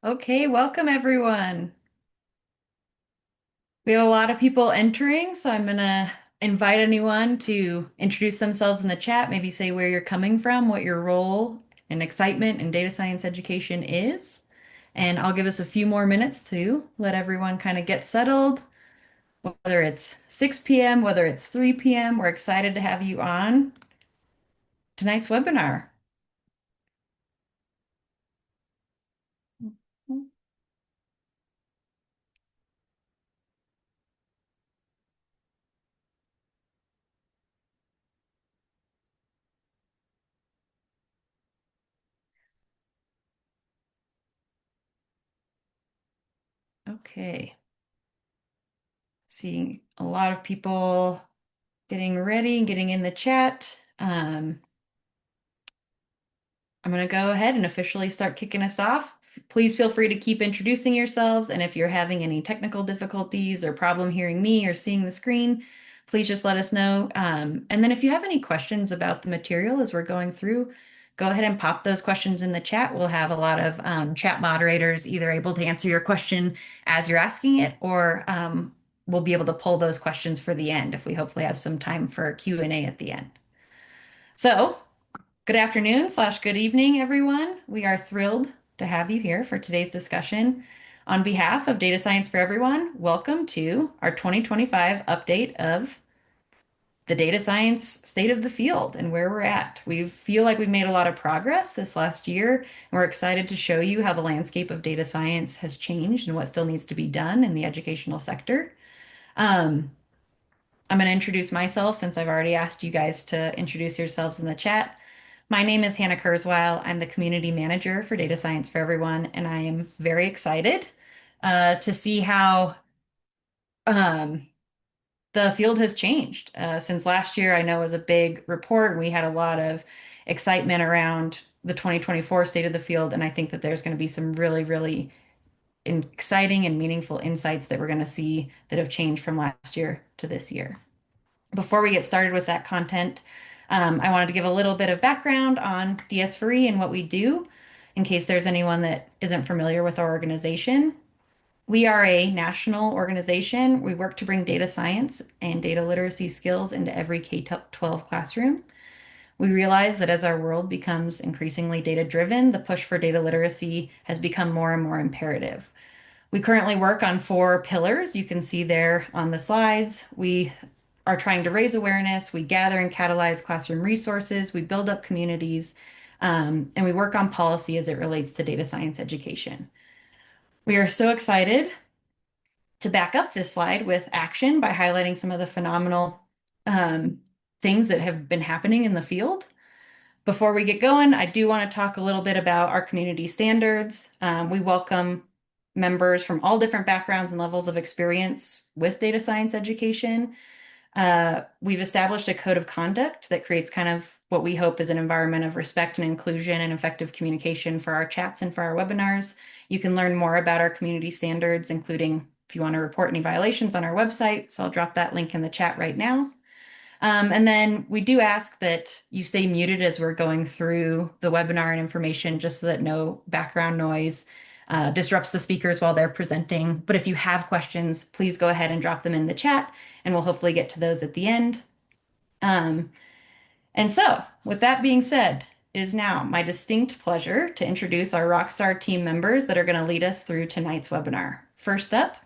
Okay, welcome everyone. We have a lot of people entering, so I'm gonna invite anyone to introduce themselves in the chat, maybe say where you're coming from, what your role and excitement in data science education is. And I'll give us a few more minutes to let everyone kind of get settled. Whether it's 6 p.m., whether it's 3 p.m., we're excited to have you on tonight's webinar. Okay, seeing a lot of people getting ready and getting in the chat. I'm going to go ahead and officially start kicking us off. Please feel free to keep introducing yourselves. And if you're having any technical difficulties or problem hearing me or seeing the screen, please just let us know. And then if you have any questions about the material as we're going through, go ahead and pop those questions in the chat. We'll have a lot of chat moderators either able to answer your question as you're asking it, or we'll be able to pull those questions for the end if we hopefully have some time for Q&A at the end. So good afternoon slash good evening, everyone. We are thrilled to have you here for today's discussion. On behalf of Data Science for Everyone, welcome to our 2025 update of the data science state of the field and where we're at. We feel like we've made a lot of progress this last year, and we're excited to show you how the landscape of data science has changed and what still needs to be done in the educational sector. Um, I'm going to introduce myself since I've already asked you guys to introduce yourselves in the chat. My name is Hannah Kurzweil. I'm the community manager for Data Science for Everyone, and I am very excited to see how um, the field has changed. Since last year, I know was a big report. We had a lot of excitement around the 2024 state of the field, and I think that there's going to be some really, really exciting and meaningful insights that we're going to see that have changed from last year to this year. Before we get started with that content, I wanted to give a little bit of background on DS4E and what we do, in case there's anyone that isn't familiar with our organization. We are a national organization. We work to bring data science and data literacy skills into every K-12 classroom. We realize that as our world becomes increasingly data-driven, the push for data literacy has become more and more imperative. We currently work on 4 pillars. You can see there on the slides. We are trying to raise awareness. We gather and catalyze classroom resources. We build up communities, and we work on policy as it relates to data science education. We are so excited to back up this slide with action by highlighting some of the phenomenal um, things that have been happening in the field. Before we get going, I do want to talk a little bit about our community standards. We welcome members from all different backgrounds and levels of experience with data science education. We've established a code of conduct that creates kind of what we hope is an environment of respect and inclusion and effective communication for our chats and for our webinars. You can learn more about our community standards, including if you want to report any violations on our website. So I'll drop that link in the chat right now. And then we do ask that you stay muted as we're going through the webinar and information, just so that no background noise disrupts the speakers while they're presenting. But if you have questions, please go ahead and drop them in the chat, and we'll hopefully get to those at the end. And so, with that being said, it is now my distinct pleasure to introduce our Rockstar team members that are going to lead us through tonight's webinar. First up,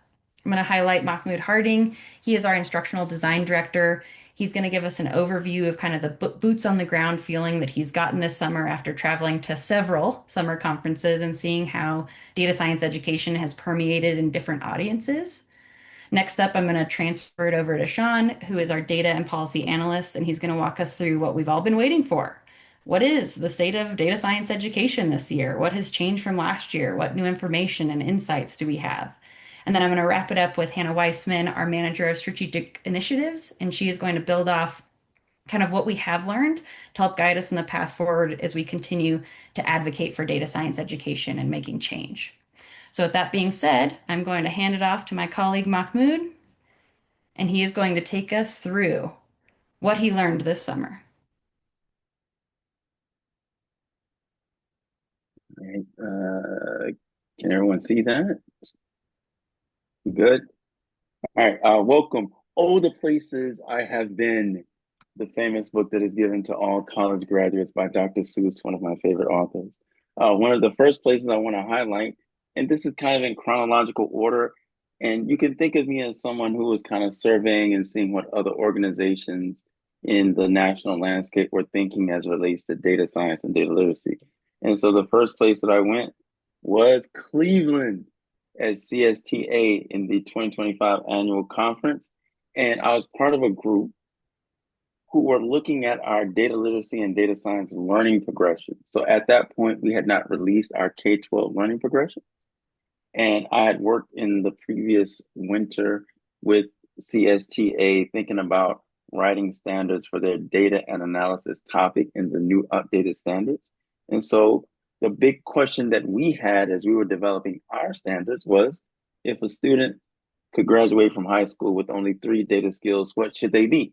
I'm going to highlight Mahmoud Harding. He is our instructional design director. He's going to give us an overview of kind of the boots on the ground feeling that he's gotten this summer after traveling to several summer conferences and seeing how data science education has permeated in different audiences. Next up, I'm going to transfer it over to Sean, who is our data and policy analyst, and he's going to walk us through what we've all been waiting for. What is the state of data science education this year? What has changed from last year? What new information and insights do we have? And then I'm going to wrap it up with Hannah Weissman, our manager of strategic initiatives, and she is going to build off kind of what we have learned to help guide us in the path forward as we continue to advocate for data science education and making change. So with that being said, I'm going to hand it off to my colleague Mahmoud, and he is going to take us through what he learned this summer. Right. Can everyone see that? Good. All right. Welcome. Oh, the places I have been. The famous book that is given to all college graduates by Dr. Seuss, one of my favorite authors. One of the first places I want to highlight, and this is kind of in chronological order, and you can think of me as someone who was kind of surveying and seeing what other organizations in the national landscape were thinking as it relates to data science and data literacy. And so the first place that I went was Cleveland at CSTA in the 2025 annual conference. And I was part of a group who were looking at our data literacy and data science learning progression. So at that point, we had not released our K-12 learning progression. And I had worked in the previous winter with CSTA thinking about writing standards for their data and analysis topic in the new updated standards. And so the big question that we had as we were developing our standards was if a student could graduate from high school with only 3 data skills, what should they be?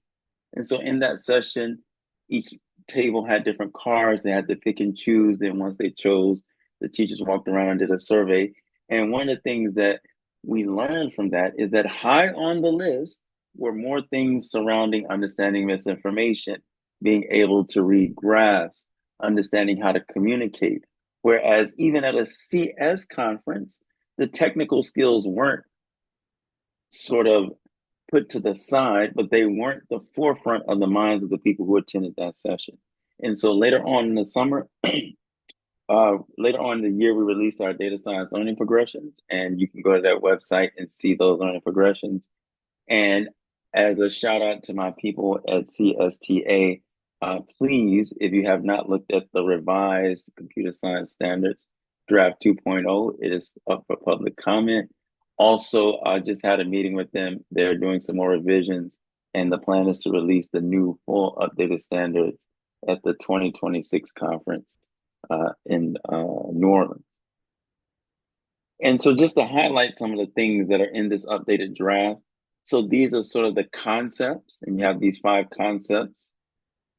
And so in that session, each table had different cards. They had to pick and choose. Then once they chose, the teachers walked around and did a survey. And one of the things that we learned from that is that high on the list were more things surrounding understanding misinformation, being able to read graphs, understanding how to communicate. Whereas even at a CS conference, the technical skills weren't sort of put to the side, but they weren't the forefront of the minds of the people who attended that session. And so later on in the summer, later on in the year, we released our data science learning progressions, and you can go to that website and see those learning progressions. And as a shout out to my people at CSTA, please, if you have not looked at the revised computer science standards, draft 2.0, it is up for public comment. Also, I just had a meeting with them. They're doing some more revisions, and the plan is to release the new full updated standards at the 2026 conference in New Orleans. And so, just to highlight some of the things that are in this updated draft. So, these are sort of the concepts, and you have these 5 concepts.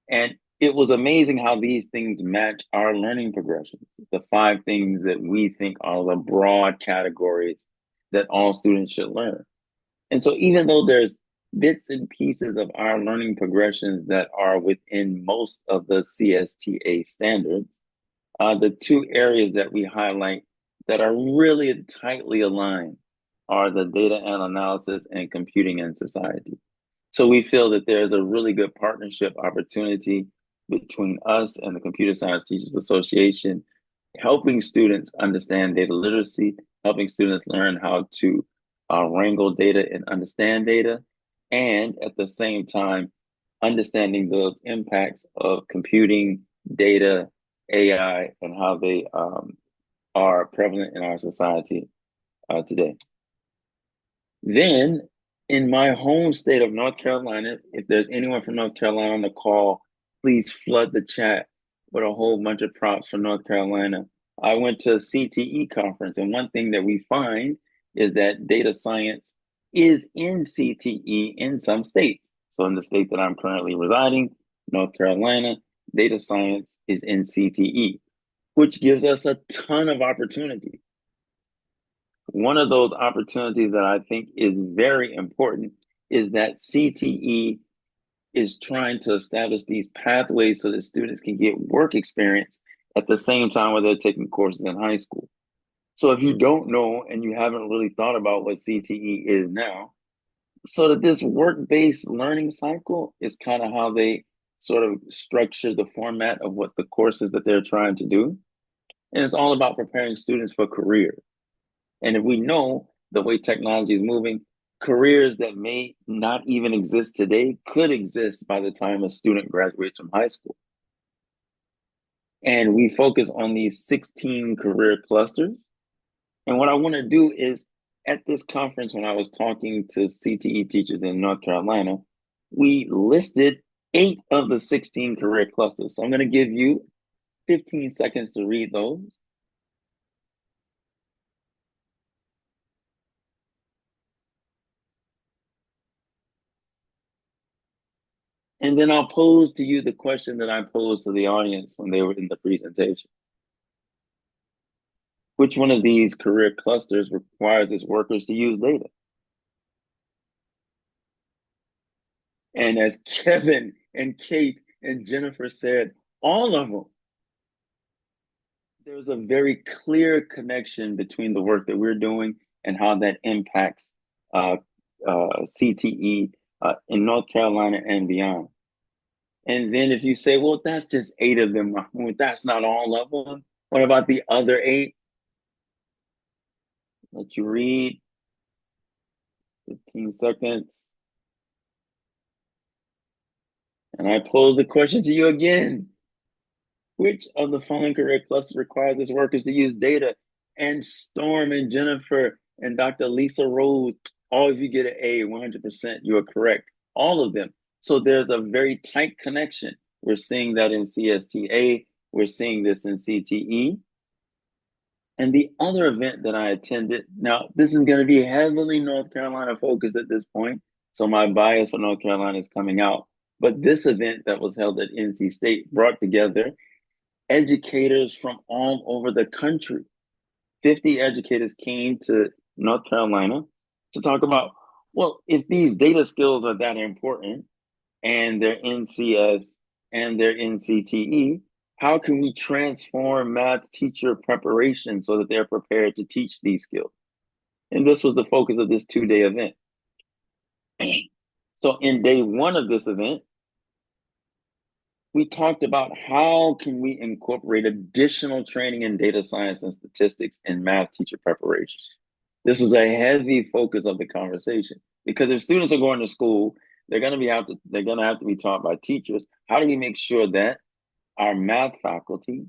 And it was amazing how these things match our learning progressions, the 5 things that we think are the broad categories that all students should learn. And so, even though there's bits and pieces of our learning progressions that are within most of the CSTA standards, the 2 areas that we highlight that are really tightly aligned are the data and analysis and computing and society. So we feel that there's a really good partnership opportunity between us and the Computer Science Teachers Association, helping students understand data literacy, helping students learn how to wrangle data and understand data, and at the same time, understanding those impacts of computing, data, AI, and how they are prevalent in our society today. Then, in my home state of North Carolina, if there's anyone from North Carolina on the call, please flood the chat with a whole bunch of props from North Carolina. I went to a CTE conference, and one thing that we find is that data science is in CTE in some states. So, in the state that I'm currently residing, North Carolina, data science is in CTE, which gives us a ton of opportunity. One of those opportunities that I think is very important is that CTE is trying to establish these pathways so that students can get work experience at the same time where they're taking courses in high school. So if you don't know and you haven't really thought about what CTE is now, so that this work-based learning cycle is kind of how they sort of structure the format of what the courses that they're trying to do. And it's all about preparing students for careers. And if we know the way technology is moving, careers that may not even exist today could exist by the time a student graduates from high school. And we focus on these 16 career clusters. And what I want to do is at this conference, when I was talking to CTE teachers in North Carolina, we listed 8 of the 16 career clusters. So I'm going to give you 15 seconds to read those. And then I'll pose to you the question that I posed to the audience when they were in the presentation. Which one of these career clusters requires its workers to use data? And as Kevin and Kate and Jennifer said, all of them. There's a very clear connection between the work that we're doing and how that impacts uh, CTE in North Carolina and beyond. And then if you say, well, that's just 8 of them, that's not all of them. What about the other 8? Let you read 15 seconds. And I pose the question to you again. Which of the following career clusters requires its workers to use data? And Storm and Jennifer and Dr. Lisa Rose, all of you get an A, 100%. You are correct. All of them. So there's a very tight connection. We're seeing that in CSTA. We're seeing this in CTE. And the other event that I attended, now this is going to be heavily North Carolina focused at this point. So my bias for North Carolina is coming out. But this event that was held at NC State brought together educators from all over the country. 50 educators came to North Carolina to talk about, well, if these data skills are that important and they're in CS and they're in CTE, how can we transform math teacher preparation so that they're prepared to teach these skills? And this was the focus of this 2-day event. So in day 1 of this event, we talked about how can we incorporate additional training in data science and statistics in math teacher preparation. This was a heavy focus of the conversation because if students are going to school, they're going to have to be taught by teachers. How do we make sure that our math faculty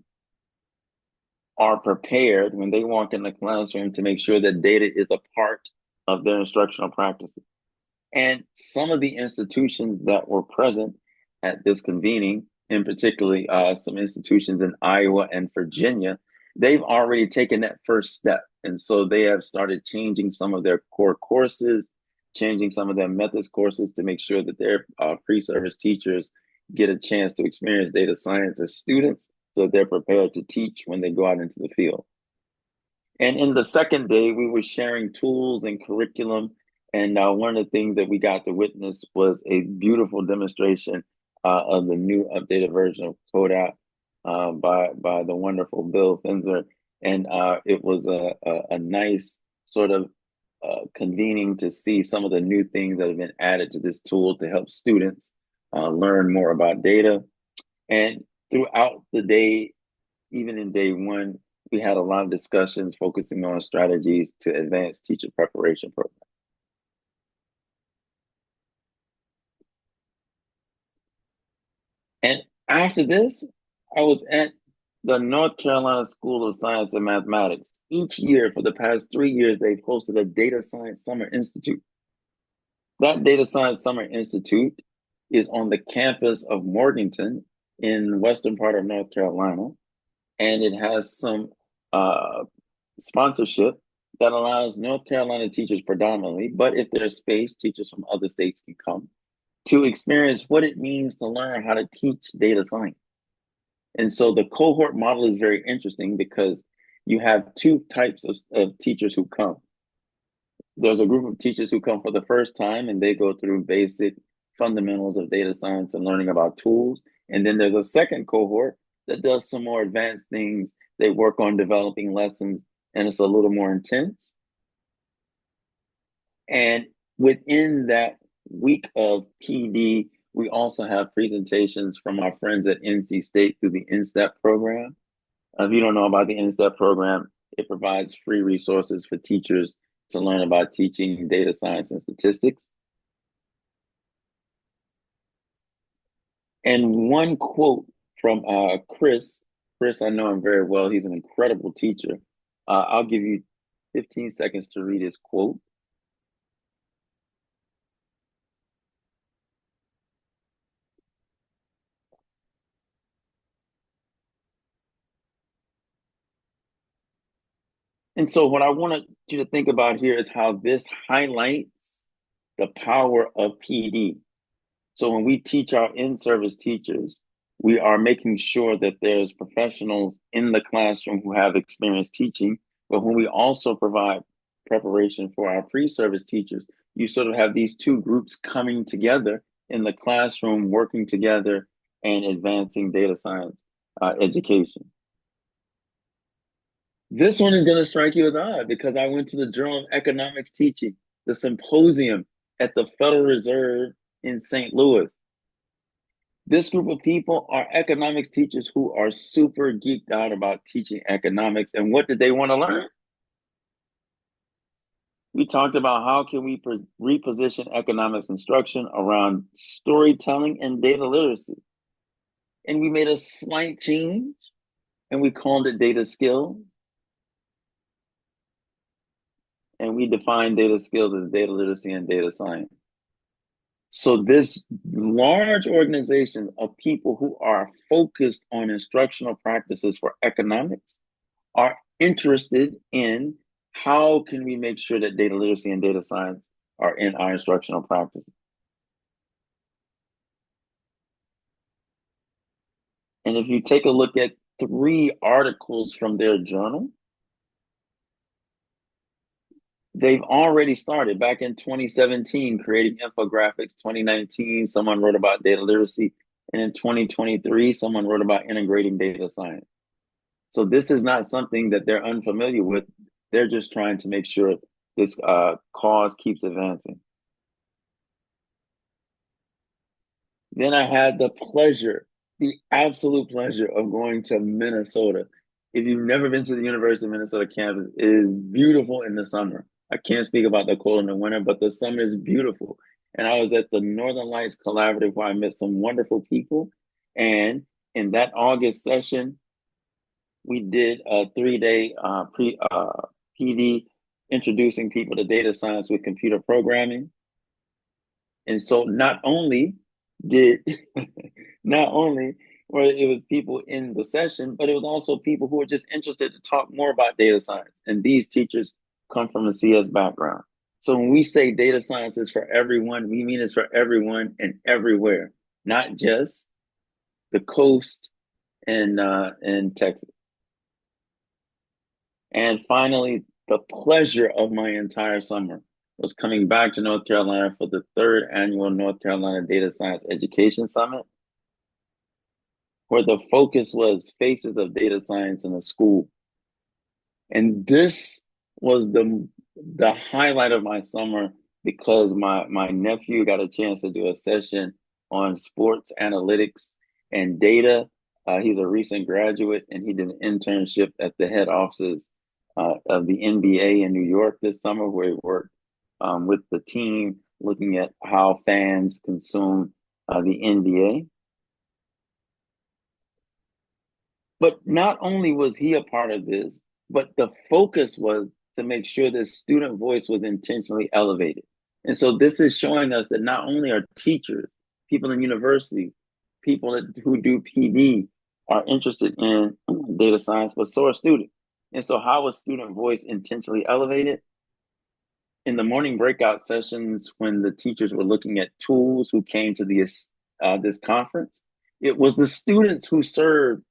are prepared when they walk in the classroom to make sure that data is a part of their instructional practices? And some of the institutions that were present at this convening, in particularly some institutions in Iowa and Virginia, they've already taken that first step. And so they have started changing some of their core courses, changing some of their methods courses to make sure that their pre-service teachers get a chance to experience data science as students so that they're prepared to teach when they go out into the field. And in the second day, we were sharing tools and curriculum. And one of the things that we got to witness was a beautiful demonstration of the new updated version of CODAP by the wonderful Bill Finzer. And it was a nice sort of convening to see some of the new things that have been added to this tool to help students learn more about data. And throughout the day, even in day 1, we had a lot of discussions focusing on strategies to advance teacher preparation programs. And after this, I was at the North Carolina School of Science and Mathematics. Each year for the past 3 years, they've hosted a Data Science Summer Institute. That Data Science Summer Institute is on the campus of Morganton in the western part of North Carolina. And it has some sponsorship that allows North Carolina teachers predominantly, but if there's space, teachers from other states can come to experience what it means to learn how to teach data science. And so the cohort model is very interesting because you have 2 types of teachers who come. There's a group of teachers who come for the first time and they go through basic fundamentals of data science and learning about tools. And then there's a second cohort that does some more advanced things. They work on developing lessons and it's a little more intense. And within that week of PD, we also have presentations from our friends at NC State through the InStep program. If you don't know about the InStep program, it provides free resources for teachers to learn about teaching data science and statistics. And one quote from Chris, I know him very well. He's an incredible teacher. I'll give you 15 seconds to read his quote. And so what I want you to think about here is how this highlights the power of PD. So when we teach our in-service teachers, we are making sure that there's professionals in the classroom who have experience teaching But when we also provide preparation for our pre-service teachers, you sort of have these two groups coming together in the classroom, working together and advancing data science education. This one is going to strike you as odd because I went to the Journal of Economics Teaching, the symposium at the Federal Reserve in St. Louis. This group of people are economics teachers who are super geeked out about teaching economics. And what did they want to learn? We talked about how can we reposition economics instruction around storytelling and data literacy. And we made a slight change and we called it data skill. And we defined data skills as data literacy and data science. So this large organization of people who are focused on instructional practices for economics are interested in how can we make sure that data literacy and data science are in our instructional practices. And if you take a look at 3 articles from their journal, they've already started back in 2017 creating infographics. 2019, someone wrote about data literacy. And in 2023, someone wrote about integrating data science. So this is not something that they're unfamiliar with. They're just trying to make sure this cause keeps advancing. Then I had the absolute pleasure of going to Minnesota. If you've never been to the University of Minnesota campus, it is beautiful in the summer. I can't speak about the cold in the winter, but the summer is beautiful. And I was at the Northern Lights Collaborative where I met some wonderful people. And in that August session, we did a 3-day PD introducing people to data science with computer programming. And so did not only were it was people in the session, but it was also people who were just interested to talk more about data science. And these teachers come from a CS background. So when we say data science is for everyone, we mean it's for everyone and everywhere, not just the coast and in Texas. And finally, the pleasure of my entire summer was coming back to North Carolina for the 3rd annual North Carolina Data Science Education Summit, where the focus was faces of data science in a school. And this was the highlight of my summer because my nephew got a chance to do a session on sports analytics and data. He's a recent graduate and he did an internship at the head offices of the NBA in New York this summer, where he worked with the team looking at how fans consume the NBA. But not only was he a part of this, but the focus was to make sure that student voice was intentionally elevated. And so this is showing us that not only are teachers, people in university, people who do PD are interested in data science, but so are students. And so how was student voice intentionally elevated? In the morning breakout sessions, when the teachers were looking at tools who came to this conference, it was the students who served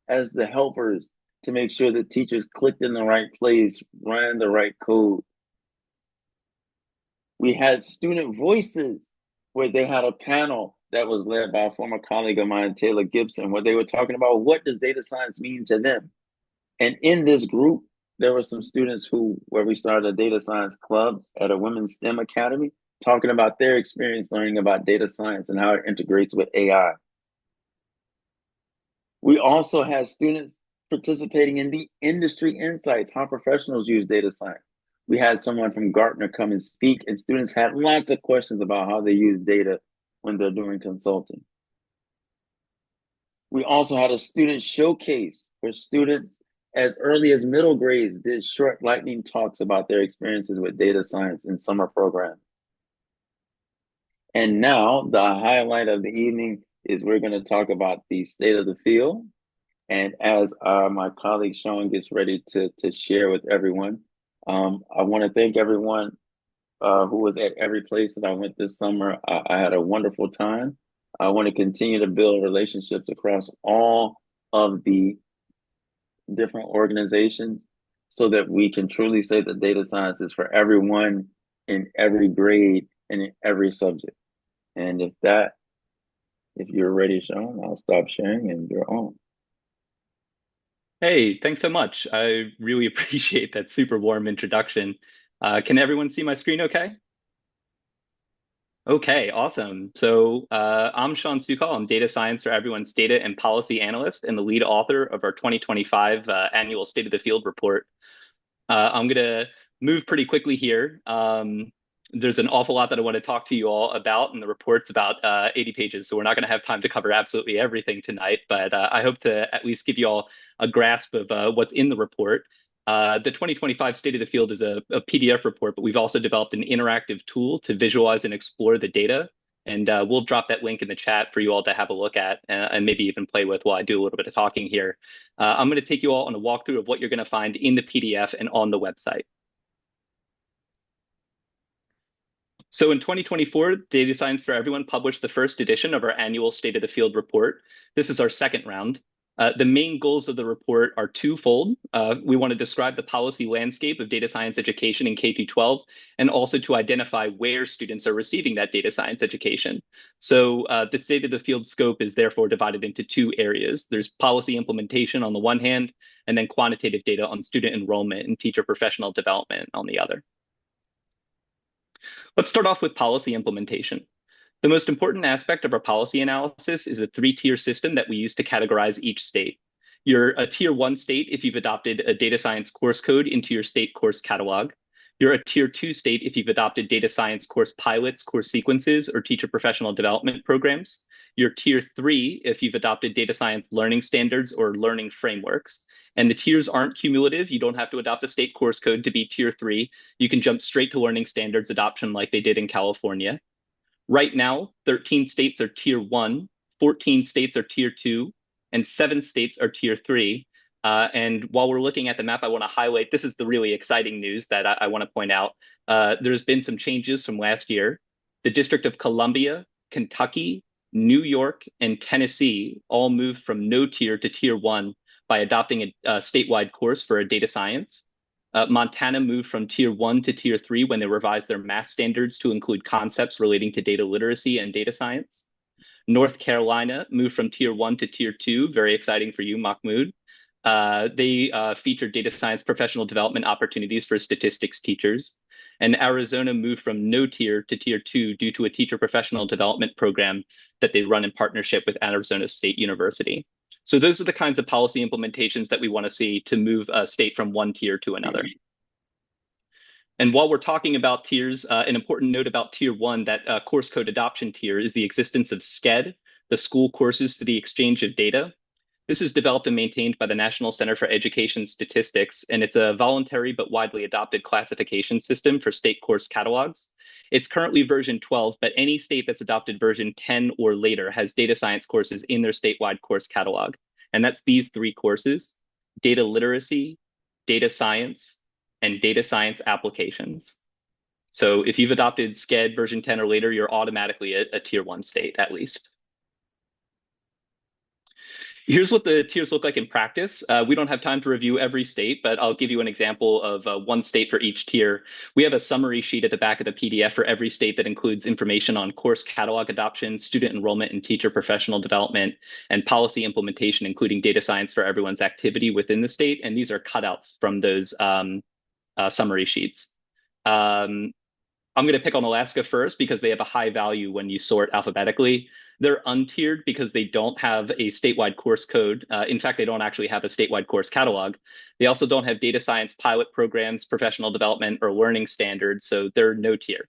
as the helpers to make sure that teachers clicked in the right place, ran the right code. We had student voices where they had a panel that was led by a former colleague of mine, Taylor Gibson, where they were talking about what does data science mean to them. And in this group, there were some students where we started a data science club at a women's STEM academy, talking about their experience learning about data science and how it integrates with AI. We also had students participating in the industry insights, how professionals use data science. We had someone from Gartner come and speak, and students had lots of questions about how they use data when they're doing consulting. We also had a student showcase where students as early as middle grades did short lightning talks about their experiences with data science in summer programs. And now the highlight of the evening is we're going to talk about the state of the field. And as my colleague Sean gets ready to share with everyone, I want to thank everyone who was at every place that I went this summer. I had a wonderful time. I want to continue to build relationships across all of the different organizations. so that we can truly say that data science is for everyone in every grade and in every subject. And if you're ready, Sean, I'll stop sharing and you're on. Hey, thanks so much. I really appreciate that super warm introduction. Can everyone see my screen okay? Okay, awesome. I'm Sean Sukol. I'm data science for everyone's data and policy analyst and the lead author of our 2025 annual State of the Field report. I'm going to move pretty quickly here. There's an awful lot that I want to talk to you all about, and the report's about 80 pages, so we're not going to have time to cover absolutely everything tonight, but I hope to at least give you all a grasp of what's in the report. The 2025 State of the Field is a PDF report, but we've also developed an interactive tool to visualize and explore the data. And we'll drop that link in the chat for you all to have a look at and maybe even play with while I do a little bit of talking here. I'm going to take you all on a walkthrough of what you're going to find in the PDF and on the website. So in 2024, Data Science for Everyone published the first edition of our annual State of the Field report. This is our second round. The main goals of the report are twofold. We want to describe the policy landscape of data science education in K through 12, and also to identify where students are receiving that data science education. So the State of the Field scope is therefore divided into two areas. There's policy implementation on the one hand, and then quantitative data on student enrollment and teacher professional development on the other. Let's start off with policy implementation. The most important aspect of our policy analysis is a three-tier system that we use to categorize each state. You're a tier 1 state if you've adopted a data science course code into your state course catalog. You're a tier 2 state if you've adopted data science course pilots, course sequences, or teacher professional development programs. You're tier 3 if you've adopted data science learning standards or learning frameworks. And the tiers aren't cumulative. You don't have to adopt a state course code to be tier 3. You can jump straight to learning standards adoption like they did in California. Right now, 13 states are tier 1, 14 states are tier 2, and 7 states are tier 3. And while we're looking at the map, I want to highlight this is the really exciting news that I want to point out. There's been some changes from last year. The District of Columbia, Kentucky, New York, and Tennessee all moved from no tier to tier 1 by adopting a statewide course for a data science. Montana moved from tier 1 to tier 3 when they revised their math standards to include concepts relating to data literacy and data science. North Carolina moved from tier 1 to tier 2, very exciting for you, Mahmoud. They featured data science professional development opportunities for statistics teachers. And Arizona moved from no tier to tier 2 due to a teacher professional development program that they run in partnership with Arizona State University. So those are the kinds of policy implementations that we want to see to move a state from one tier to another. And while we're talking about tiers, an important note about tier 1, that course code adoption tier, is the existence of SCED, the School Courses for the Exchange of Data. This is developed and maintained by the National Center for Education Statistics, and it's a voluntary but widely adopted classification system for state course catalogs. It's currently version 12, but any state that's adopted version 10 or later has data science courses in their statewide course catalog. And that's these three courses: data literacy, data science, and data science applications. So if you've adopted SCED version 10 or later, you're automatically a tier 1 state at least. Here's what the tiers look like in practice. We don't have time to review every state, but I'll give you an example of one state for each tier. We have a summary sheet at the back of the PDF for every state that includes information on course catalog adoption, student enrollment and teacher professional development, and policy implementation, including data science for everyone's activity within the state. And these are cutouts from those summary sheets. I'm going to pick on Alaska first because they have a high value when you sort alphabetically. They're untiered because they don't have a statewide course code. In fact, they don't actually have a statewide course catalog. They also don't have data science pilot programs, professional development, or learning standards, so they're no tier.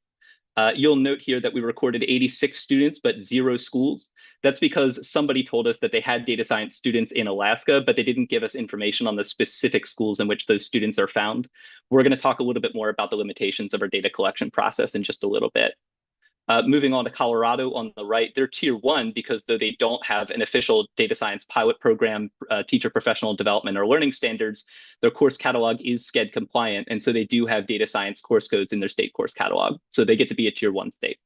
You'll note here that we recorded 86 students, but 0 schools. That's because somebody told us that they had data science students in Alaska, but they didn't give us information on the specific schools in which those students are found. We're going to talk a little bit more about the limitations of our data collection process in just a little bit. Moving on to Colorado on the right, they're tier 1 because though they don't have an official data science pilot program, teacher professional development, or learning standards, their course catalog is SCED compliant. And so they do have data science course codes in their state course catalog. So they get to be a tier 1 state.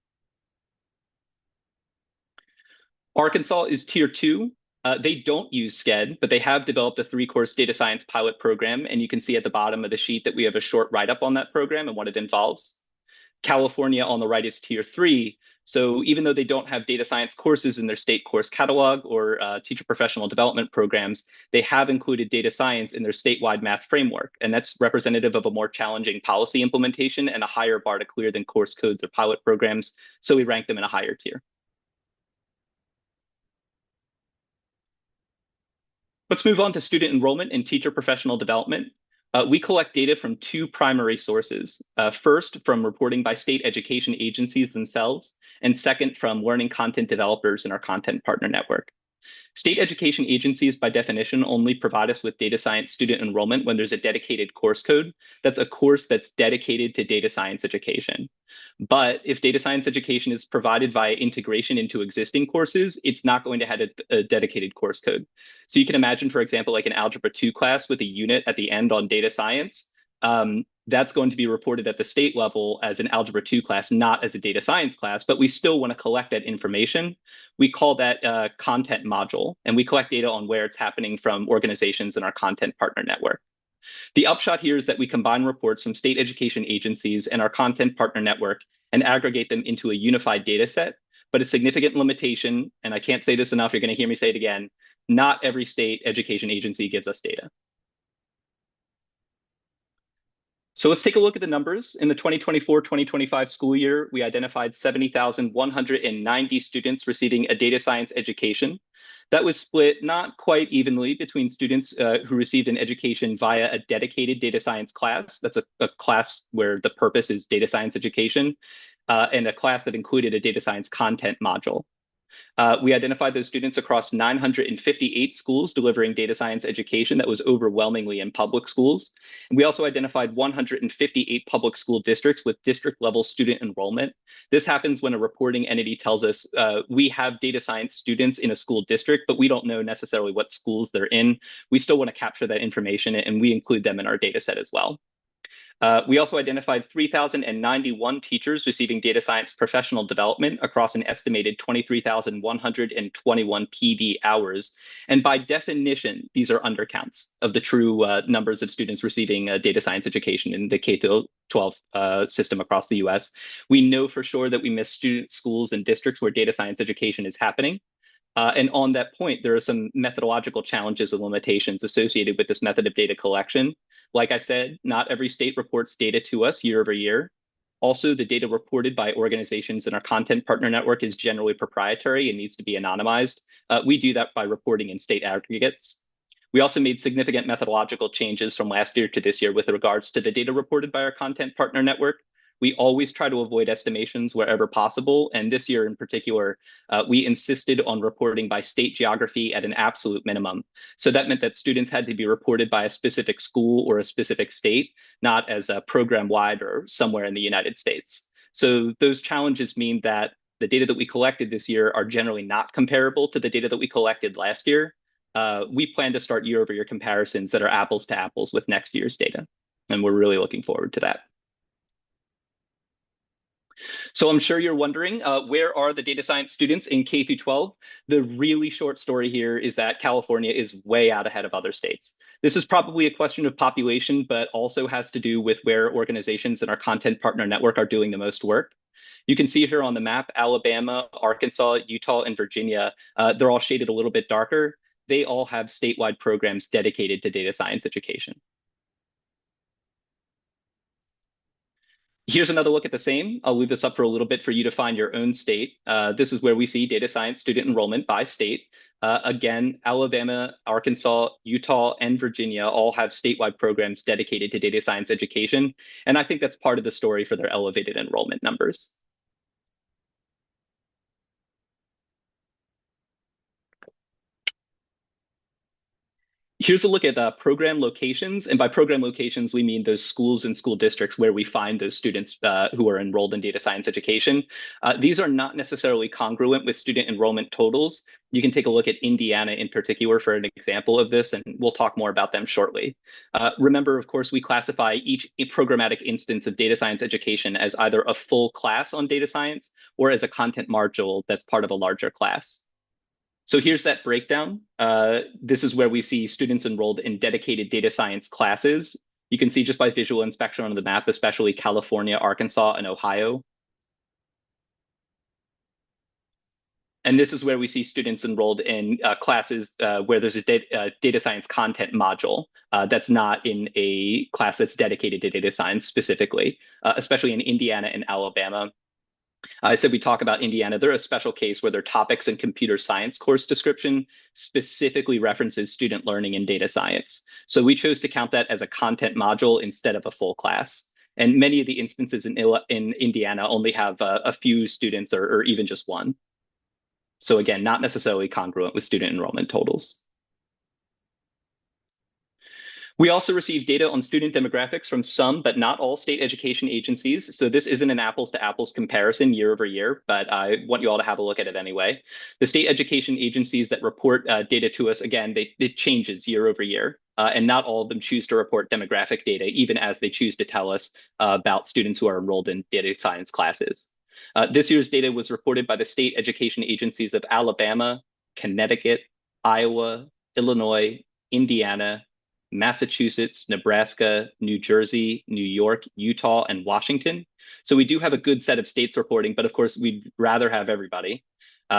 Arkansas is tier 2. They don't use SCED, but they have developed a 3-course data science pilot program. And you can see at the bottom of the sheet that we have a short write-up on that program and what it involves. California on the right is tier 3. So even though they don't have data science courses in their state course catalog or teacher professional development programs, they have included data science in their statewide math framework. And that's representative of a more challenging policy implementation and a higher bar to clear than course codes or pilot programs. So we rank them in a higher tier. Let's move on to student enrollment and teacher professional development. We collect data from 2 primary sources. First, from reporting by state education agencies themselves, and second, from learning content developers in our content partner network. State education agencies, by definition, only provide us with data science student enrollment when there's a dedicated course code. That's a course that's dedicated to data science education. But if data science education is provided via integration into existing courses, it's not going to have a dedicated course code. So you can imagine, for example, like an Algebra 2 class with a unit at the end on data science. That's going to be reported at the state level as an Algebra 2 class, not as a data science class, but we still want to collect that information. We call that content module, and we collect data on where it's happening from organizations in our content partner network. The upshot here is that we combine reports from state education agencies and our content partner network and aggregate them into a unified data set. But a significant limitation, and I can't say this enough, you're going to hear me say it again, not every state education agency gives us data. So let's take a look at the numbers. In the 2024-2025 school year, we identified 70,190 students receiving a data science education. That was split not quite evenly between students who received an education via a dedicated data science class. That's a class where the purpose is data science education, and a class that included a data science content module. We identified those students across 958 schools delivering data science education that was overwhelmingly in public schools. And we also identified 158 public school districts with district level student enrollment. This happens when a reporting entity tells us we have data science students in a school district, but we don't know necessarily what schools they're in. We still want to capture that information, and we include them in our data set as well. We also identified 3,091 teachers receiving data science professional development across an estimated 23,121 PD hours. And by definition, these are undercounts of the true numbers of students receiving data science education in the K-12 system across the US. We know for sure that we miss student schools and districts where data science education is happening. And on that point, there are some methodological challenges and limitations associated with this method of data collection. Like I said, not every state reports data to us year over year. Also, the data reported by organizations in our content partner network is generally proprietary and needs to be anonymized. We do that by reporting in state aggregates. We also made significant methodological changes from last year to this year with regards to the data reported by our content partner network. We always try to avoid estimations wherever possible. And this year in particular, we insisted on reporting by state geography at an absolute minimum. So that meant that students had to be reported by a specific school or a specific state, not as a program-wide or somewhere in the United States. So those challenges mean that the data that we collected this year are generally not comparable to the data that we collected last year. We plan to start year-over-year comparisons that are apples to apples with next year's data. And we're really looking forward to that. So I'm sure you're wondering, where are the data science students in K through 12? The really short story here is that California is way out ahead of other states. This is probably a question of population, but also has to do with where organizations in our content partner network are doing the most work. You can see here on the map, Alabama, Arkansas, Utah, and Virginia, they're all shaded a little bit darker. They all have statewide programs dedicated to data science education. Here's another look at the same. I'll leave this up for a little bit for you to find your own state. This is where we see data science student enrollment by state. Again, Alabama, Arkansas, Utah, and Virginia all have statewide programs dedicated to data science education. And I think that's part of the story for their elevated enrollment numbers. Here's a look at program locations. And by program locations, we mean those schools and school districts where we find those students who are enrolled in data science education. These are not necessarily congruent with student enrollment totals. You can take a look at Indiana in particular for an example of this, and we'll talk more about them shortly. Remember, of course, we classify each programmatic instance of data science education as either a full class on data science or as a content module that's part of a larger class. So here's that breakdown. This is where we see students enrolled in dedicated data science classes. You can see just by visual inspection on the map, especially California, Arkansas, and Ohio. And this is where we see students enrolled in classes where there's a data science content module that's not in a class that's dedicated to data science specifically, especially in Indiana and Alabama. I said we talk about Indiana. They're a special case where their topics and computer science course description specifically references student learning in data science. So we chose to count that as a content module instead of a full class. And many of the instances in Indiana only have a few students or even just one. So again, not necessarily congruent with student enrollment totals. We also receive data on student demographics from some, but not all state education agencies. So this isn't an apples to apples comparison year over year, but I want you all to have a look at it anyway. The state education agencies that report data to us, again, it changes year over year. And not all of them choose to report demographic data, even as they choose to tell us about students who are enrolled in data science classes. This year's data was reported by the state education agencies of Alabama, Connecticut, Iowa, Illinois, Indiana, Massachusetts, Nebraska, New Jersey, New York, Utah, and Washington. So we do have a good set of states reporting, but of course, we'd rather have everybody.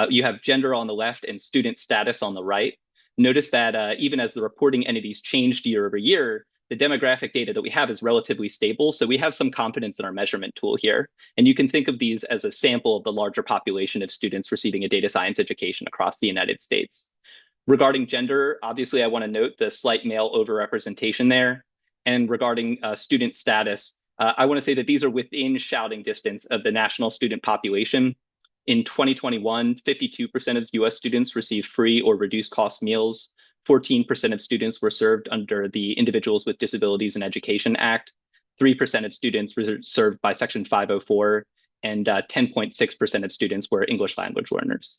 You have gender on the left and student status on the right. Notice that even as the reporting entities changed year over year, the demographic data that we have is relatively stable. So we have some confidence in our measurement tool here. And you can think of these as a sample of the larger population of students receiving a data science education across the United States. Regarding gender, obviously, I want to note the slight male overrepresentation there. And regarding student status, I want to say that these are within shouting distance of the national student population. In 2021, 52% of US students received free or reduced cost meals. 14% of students were served under the Individuals with Disabilities in Education Act. 3% of students were served by Section 504, and 10.6% of students were English language learners.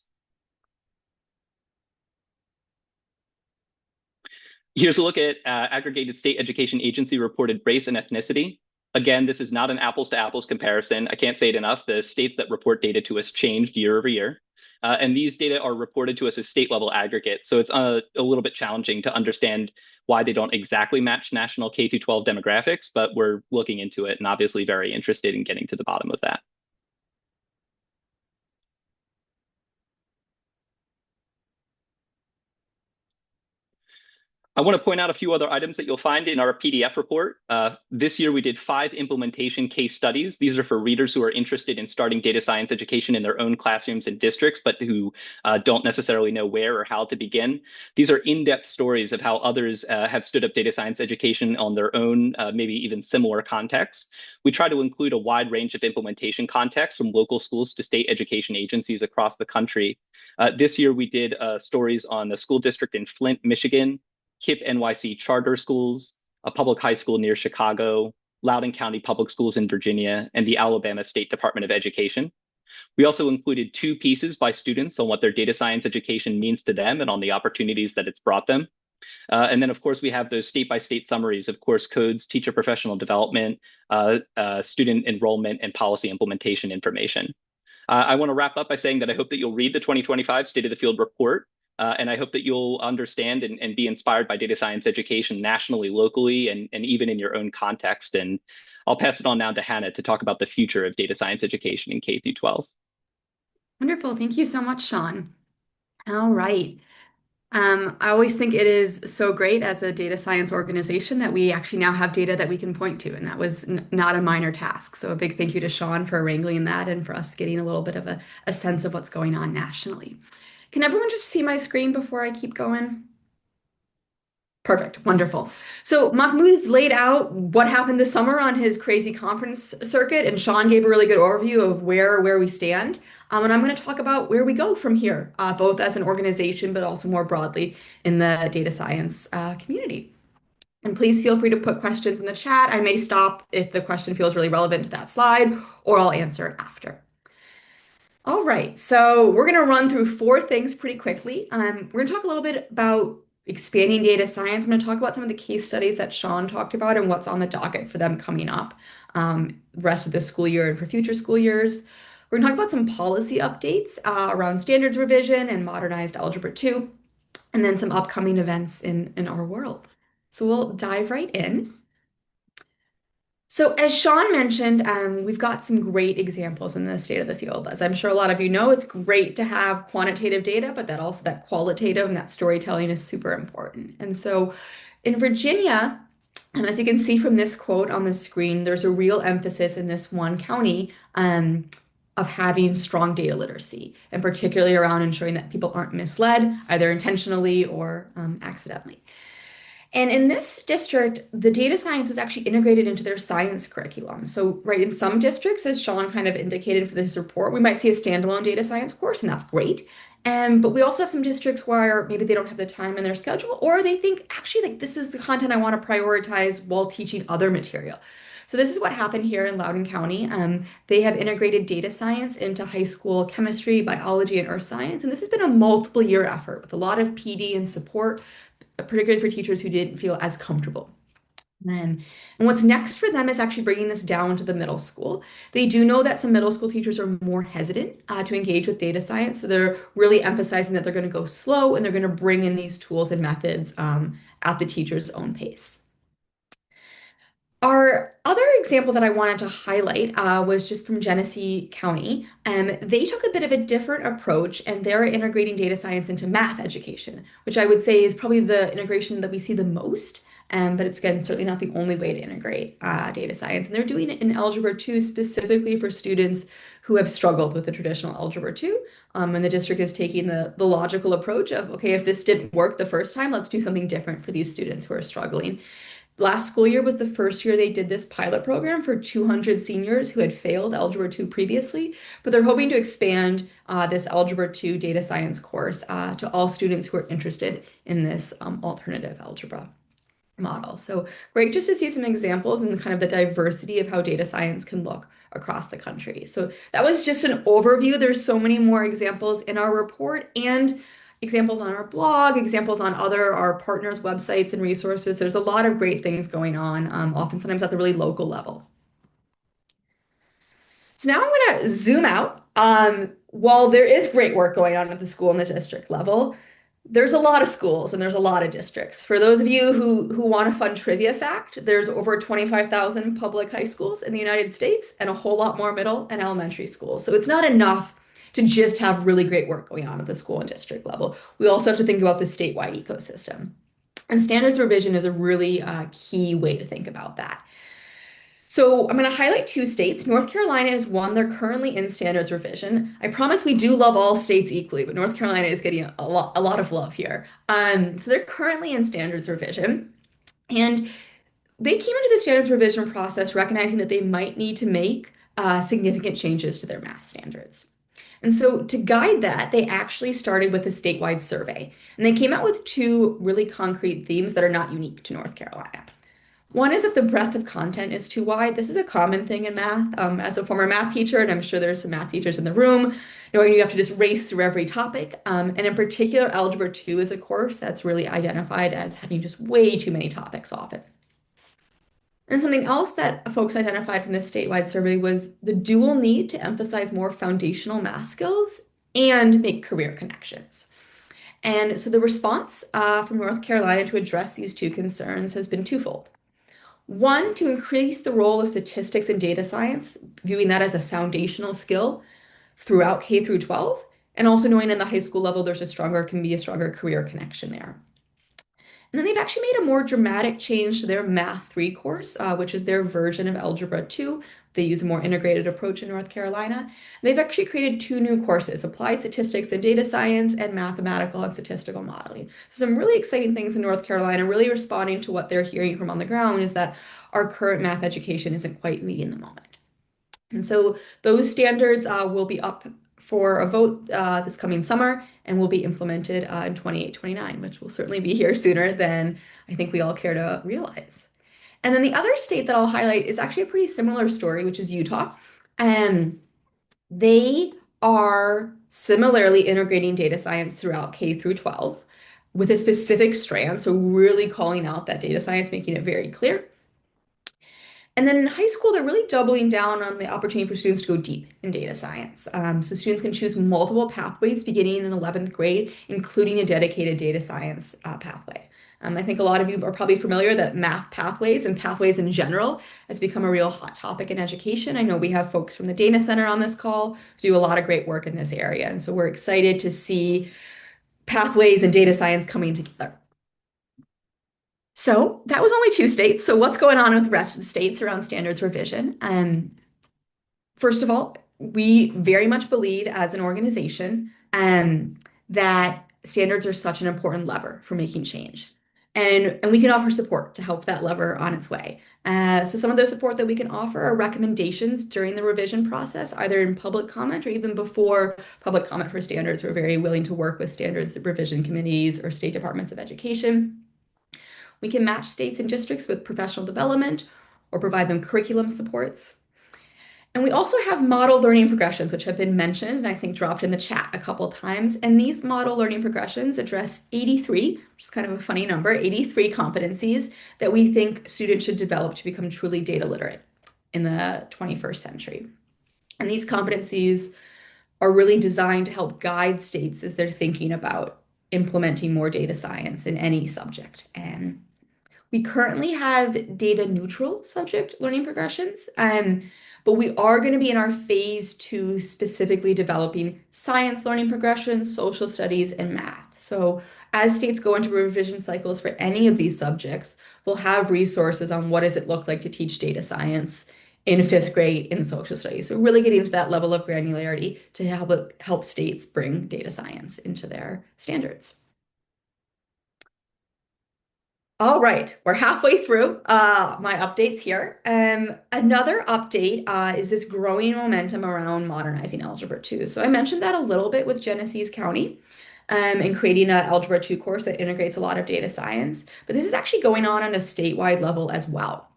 Here's a look at aggregated state education agency reported race and ethnicity. Again, this is not an apples to apples comparison. I can't say it enough. The states that report data to us changed year over year. And these data are reported to us as state level aggregates. So it's a little bit challenging to understand why they don't exactly match national K-12 demographics, but we're looking into it and obviously very interested in getting to the bottom of that. I want to point out a few other items that you'll find in our PDF report. This year, we did 5 implementation case studies. These are for readers who are interested in starting data science education in their own classrooms and districts, but who don't necessarily know where or how to begin. These are in-depth stories of how others have stood up data science education on their own, maybe even similar contexts. We try to include a wide range of implementation contexts from local schools to state education agencies across the country. This year, we did stories on a school district in Flint, Michigan, KIPP NYC charter schools, a public high school near Chicago, Loudoun County Public Schools in Virginia, and the Alabama State Department of Education. We also included 2 pieces by students on what their data science education means to them and on the opportunities that it's brought them. And then, of course, we have those state-by-state summaries of course codes, teacher professional development, student enrollment, and policy implementation information. I want to wrap up by saying that I hope that you'll read the 2025 State of the Field report. And I hope that you'll understand and be inspired by data science education nationally, locally, and even in your own context. And I'll pass it on now to Hannah to talk about the future of data science education in K through 12. Wonderful. Thank you so much, Sean. All right. I always think it is so great as a data science organization that we actually now have data that we can point to, and that was not a minor task. So a big thank you to Sean for wrangling that and for us getting a little bit of a sense of what's going on nationally. Can everyone just see my screen before I keep going? Perfect. Wonderful. So Mahmoud's laid out what happened this summer on his crazy conference circuit, and Sean gave a really good overview of where we stand. And I'm going to talk about where we go from here, both as an organization, but also more broadly in the data science community. And please feel free to put questions in the chat. I may stop if the question feels really relevant to that slide, or I'll answer it after. All right, so we're going to run through 4 things pretty quickly. We're going to talk a little bit about expanding data science. I'm going to talk about some of the case studies that Sean talked about and what's on the docket for them coming up the rest of the school year and for future school years. We're going to talk about some policy updates around standards revision and modernized Algebra 2, and then some upcoming events in our world. So we'll dive right in. So as Sean mentioned, we've got some great examples in the state of the field. As I'm sure a lot of you know, it's great to have quantitative data, but that qualitative and that storytelling is super important. And so in Virginia, as you can see from this quote on the screen, there's a real emphasis in this one county of having strong data literacy, and particularly around ensuring that people aren't misled, either intentionally or accidentally. And in this district, the data science was actually integrated into their science curriculum. So, right, in some districts, as Sean kind of indicated for this report, we might see a standalone data science course, and that's great. But we also have some districts where maybe they don't have the time in their schedule, or they think, actually, like this is the content I want to prioritize while teaching other material. So this is what happened here in Loudoun County. They have integrated data science into high school chemistry, biology, and earth science. And this has been a multiple year effort with a lot of PD and support, particularly for teachers who didn't feel as comfortable. And what's next for them is actually bringing this down to the middle school. They do know that some middle school teachers are more hesitant to engage with data science. So they're really emphasizing that they're going to go slow and they're going to bring in these tools and methods at the teacher's own pace. Our other example that I wanted to highlight was just from Genesee County. They took a bit of a different approach and they're integrating data science into math education, which I would say is probably the integration that we see the most. But it's, again, certainly not the only way to integrate data science. And they're doing it in Algebra 2 specifically for students who have struggled with the traditional Algebra 2. And the district is taking the logical approach of, okay, if this didn't work the first time, let's do something different for these students who are struggling. Last school year was the first year they did this pilot program for 200 seniors who had failed Algebra 2 previously, but they're hoping to expand this Algebra 2 data science course to all students who are interested in this alternative algebra model. So great just to see some examples and kind of the diversity of how data science can look across the country. So that was just an overview. There's so many more examples in our report and examples on our blog, examples on our partners' websites and resources. There's a lot of great things going on, often sometimes at the really local level. So now I'm going to zoom out. While there is great work going on at the school and the district level, there's a lot of schools and there's a lot of districts. For those of you who want a fun trivia fact, there's over 25,000 public high schools in the United States and a whole lot more middle and elementary schools. So it's not enough to just have really great work going on at the school and district level. We also have to think about the statewide ecosystem. And standards revision is a really key way to think about that. So I'm going to highlight two states. North Carolina is one. They're currently in standards revision. I promise we do love all states equally, but North Carolina is getting a lot of love here. So they're currently in standards revision. And they came into the standards revision process recognizing that they might need to make significant changes to their math standards. And so to guide that, they actually started with a statewide survey. And they came out with two really concrete themes that are not unique to North Carolina. One is that the breadth of content is too wide. This is a common thing in math. As a former math teacher, and I'm sure there's some math teachers in the room, knowing you have to just race through every topic. And in particular, Algebra 2 is a course that's really identified as having just way too many topics often. And something else that folks identified from this statewide survey was the dual need to emphasize more foundational math skills and make career connections. And so the response from North Carolina to address these two concerns has been twofold. One, to increase the role of statistics and data science, viewing that as a foundational skill throughout K through 12, and also knowing in the high school level can be a stronger career connection there. And then they've actually made a more dramatic change to their Math 3 course, which is their version of Algebra 2. They use a more integrated approach in North Carolina. And they've actually created two new courses, Applied Statistics and Data Science and Mathematical and Statistical Modeling. So some really exciting things in North Carolina, really responding to what they're hearing from on the ground is that our current math education isn't quite meeting the moment. And so those standards will be up for a vote this coming summer and will be implemented in 28-29, which will certainly be here sooner than I think we all care to realize. And then the other state that I'll highlight is actually a pretty similar story, which is Utah. And they are similarly integrating data science throughout K through 12 with a specific strand. So really calling out that data science, making it very clear. And then in high school, they're really doubling down on the opportunity for students to go deep in data science. So students can choose multiple pathways beginning in 11th grade, including a dedicated data science pathway. I think a lot of you are probably familiar that math pathways and pathways in general has become a real hot topic in education. I know we have folks from the Data Center on this call who do a lot of great work in this area. And so we're excited to see pathways and data science coming together. So that was only 2 states. So what's going on with the rest of the states around standards revision? First of all, we very much believe as an organization that standards are such an important lever for making change. And we can offer support to help that lever on its way. So some of the support that we can offer are recommendations during the revision process, either in public comment or even before public comment for standards. We're very willing to work with standards revision committees or state departments of education. We can match states and districts with professional development or provide them curriculum supports. And we also have model learning progressions, which have been mentioned and I think dropped in the chat a couple times. And these model learning progressions address 83, which is kind of a funny number, 83 competencies that we think students should develop to become truly data literate in the 21st century. And these competencies are really designed to help guide states as they're thinking about implementing more data science in any subject. And we currently have data neutral subject learning progressions, but we are going to be in our phase 2 specifically developing science learning progressions, social studies, and math. So as states go into revision cycles for any of these subjects, we'll have resources on what does it look like to teach data science in 5th grade in social studies. So really getting to that level of granularity to help states bring data science into their standards. All right, we're halfway through my updates here. Another update is this growing momentum around modernizing Algebra 2. So I mentioned that a little bit with Genesee County and creating an Algebra 2 course that integrates a lot of data science. But this is actually going on a statewide level as well.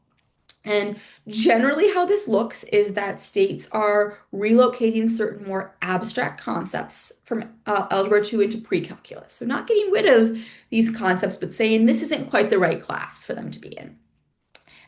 And generally, how this looks is that states are relocating certain more abstract concepts from Algebra 2 into pre-calculus. So not getting rid of these concepts, but saying this isn't quite the right class for them to be in.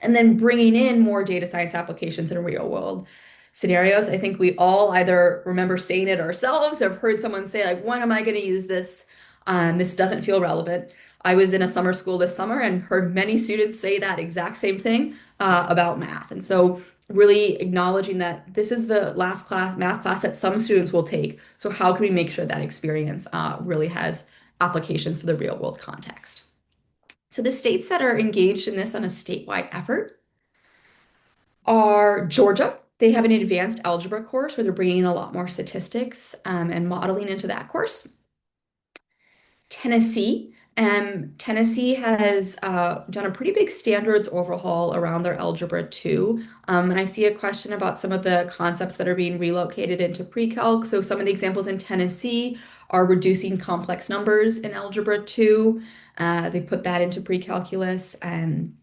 And then bringing in more data science applications in real world scenarios. I think we all either remember saying it ourselves or have heard someone say, like, when am I going to use this? This doesn't feel relevant. I was in a summer school this summer and heard many students say that exact same thing about math. And so really acknowledging that this is the last math class that some students will take. So how can we make sure that experience really has applications for the real world context? So the states that are engaged in this on a statewide effort are Georgia. They have an advanced algebra course where they're bringing a lot more statistics and modeling into that course. Tennessee. Tennessee has done a pretty big standards overhaul around their Algebra 2. And I see a question about some of the concepts that are being relocated into pre-calc. So some of the examples in Tennessee are reducing complex numbers in Algebra 2. They put that into pre-calculus. And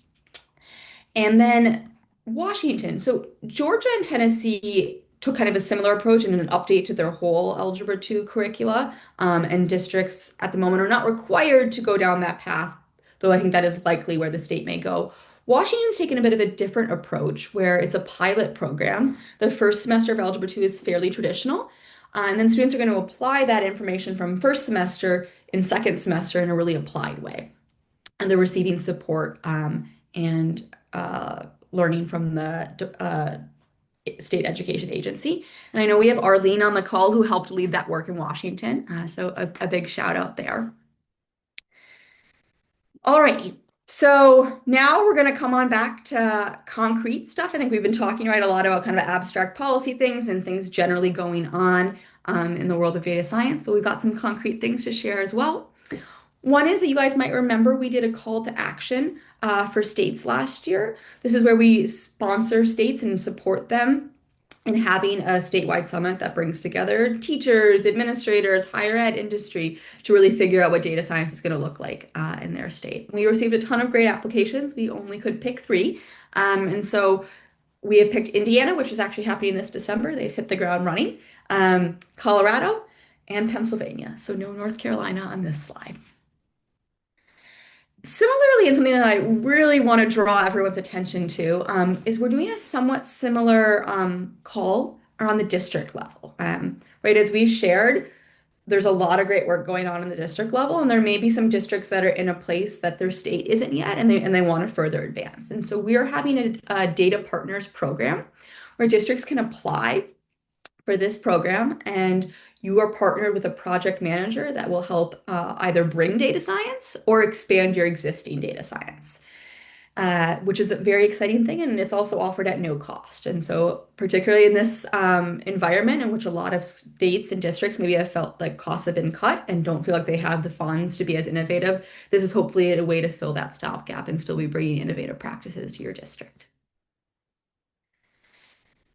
then Washington. So Georgia and Tennessee took kind of a similar approach and an update to their whole Algebra 2 curricula. And districts at the moment are not required to go down that path, though I think that is likely where the state may go. Washington's taken a bit of a different approach where it's a pilot program. The first semester of Algebra 2 is fairly traditional. And then students are going to apply that information from first semester in second semester in a really applied way. And they're receiving support and learning from the state education agency. And I know we have Arlene on the call who helped lead that work in Washington. So a big shout out there. All right. So now we're going to come on back to concrete stuff. I think we've been talking a lot about kind of abstract policy things and things generally going on in the world of data science, but we've got some concrete things to share as well. One is that you guys might remember we did a call to action for states last year. This is where we sponsor states and support them in having a statewide summit that brings together teachers, administrators, higher ed industry to really figure out what data science is going to look like in their state. We received a ton of great applications. We only could pick 3. And so we have picked Indiana, which is actually happening this December. They've hit the ground running. Colorado and Pennsylvania. So no North Carolina on this slide. Similarly, and something that I really want to draw everyone's attention to is we're doing a somewhat similar call around the district level. Right, as we've shared, there's a lot of great work going on in the district level, and there may be some districts that are in a place that their state isn't yet, and they want to further advance. And so we are having a data partners program where districts can apply for this program, and you are partnered with a project manager that will help either bring data science or expand your existing data science, which is a very exciting thing. And it's also offered at no cost. And so, particularly in this environment in which a lot of states and districts maybe have felt like costs have been cut and don't feel like they have the funds to be as innovative, this is hopefully a way to fill that stopgap and still be bringing innovative practices to your district.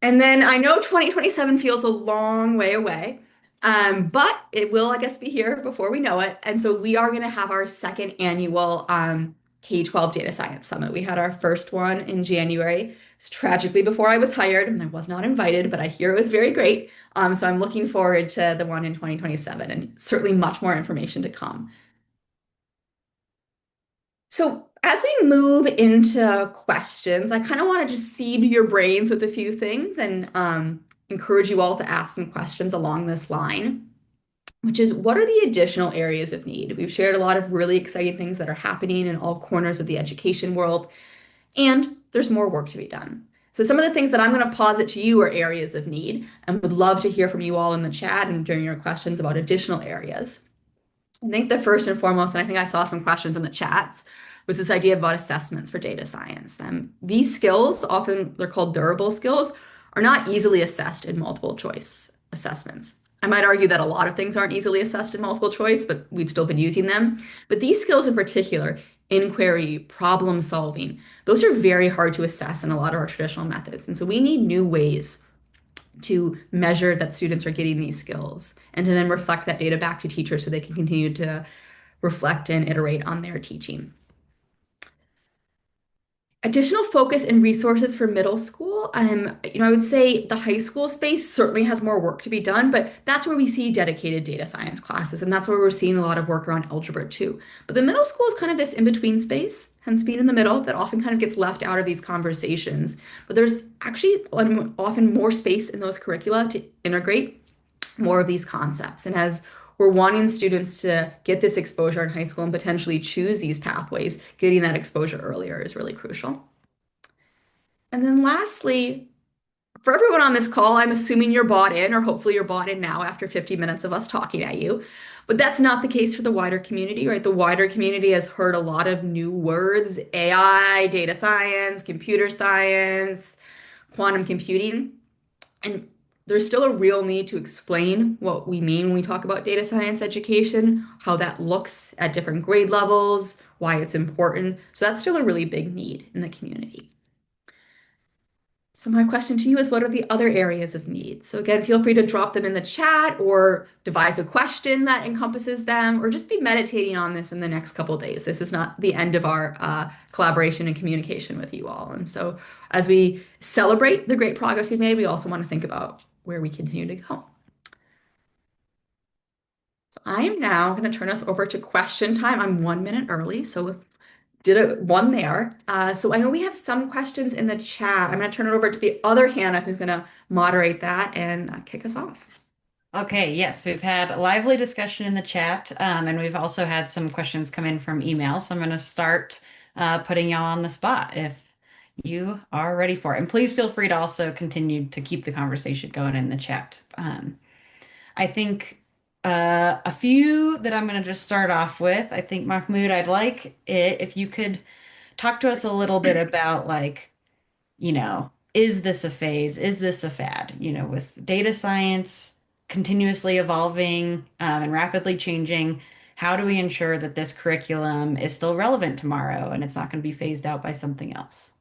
And then I know 2027 feels a long way away, but it will, I guess, be here before we know it. And so we are going to have our second annual K-12 Data Science Summit. We had our first one in January. It was tragically before I was hired, and I was not invited, but I hear it was very great. So I'm looking forward to the one in 2027, and certainly much more information to come. So as we move into questions, I kind of want to just seed your brains with a few things and encourage you all to ask some questions along this line, which is what are the additional areas of need? We've shared a lot of really exciting things that are happening in all corners of the education world, and there's more work to be done. So some of the things that I'm going to posit to you are areas of need, and would love to hear from you all in the chat and during your questions about additional areas. I think the first and foremost, and I think I saw some questions in the chats, was this idea about assessments for data science. These skills, often they're called durable skills, are not easily assessed in multiple choice assessments. I might argue that a lot of things aren't easily assessed in multiple choice, but we've still been using them. But these skills in particular, inquiry, problem solving, those are very hard to assess in a lot of our traditional methods. And so we need new ways to measure that students are getting these skills and to then reflect that data back to teachers so they can continue to reflect and iterate on their teaching. Additional focus and resources for middle school. I would say the high school space certainly has more work to be done, but that's where we see dedicated data science classes, and that's where we're seeing a lot of work around algebra too. But the middle school is kind of this in-between space, hence being in the middle, that often kind of gets left out of these conversations. But there's actually often more space in those curricula to integrate more of these concepts. And as we're wanting students to get this exposure in high school and potentially choose these pathways, getting that exposure earlier is really crucial. And then lastly, for everyone on this call, I'm assuming you're bought in, or hopefully you're bought in now after 50 minutes of us talking at you. But that's not the case for the wider community, right? The wider community has heard a lot of new words: AI, data science, computer science, quantum computing. And there's still a real need to explain what we mean when we talk about data science education, how that looks at different grade levels, why it's important. So that's still a really big need in the community. So my question to you is, what are the other areas of need? So again, feel free to drop them in the chat or devise a question that encompasses them, or just be meditating on this in the next couple of days. This is not the end of our collaboration and communication with you all. And so as we celebrate the great progress we've made, we also want to think about where we continue to go. So I am now going to turn us over to question time. I'm 1 minute early, so did one there. So I know we have some questions in the chat. I'm going to turn it over to the other Hannah who's going to moderate that and kick us off. Okay, yes, we've had a lively discussion in the chat, and we've also had some questions come in from email. So I'm going to start putting y'all on the spot if you are ready for it. And please feel free to also continue to keep the conversation going in the chat. I think a few that I'm going to just start off with. I think, Mahmoud, I'd like it if you could talk to us a little bit about, like, is this a phase? Is this a fad? With data science continuously evolving and rapidly changing, how do we ensure that this curriculum is still relevant tomorrow and it's not going to be phased out by something else?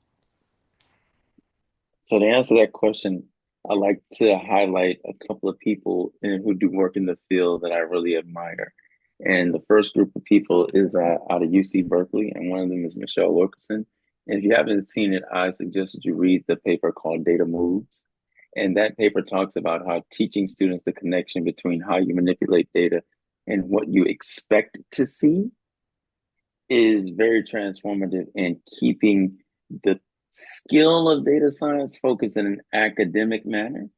So to answer that question, I like to highlight a couple of people who do work in the field that I really admire. And the first group of people is out of UC Berkeley, and one of them is Michelle Wilkerson. And if you haven't seen it, I suggest that you read the paper called Data Moves. And that paper talks about how teaching students the connection between how you manipulate data and what you expect to see is very transformative in keeping the skill of data science focused in an academic manner,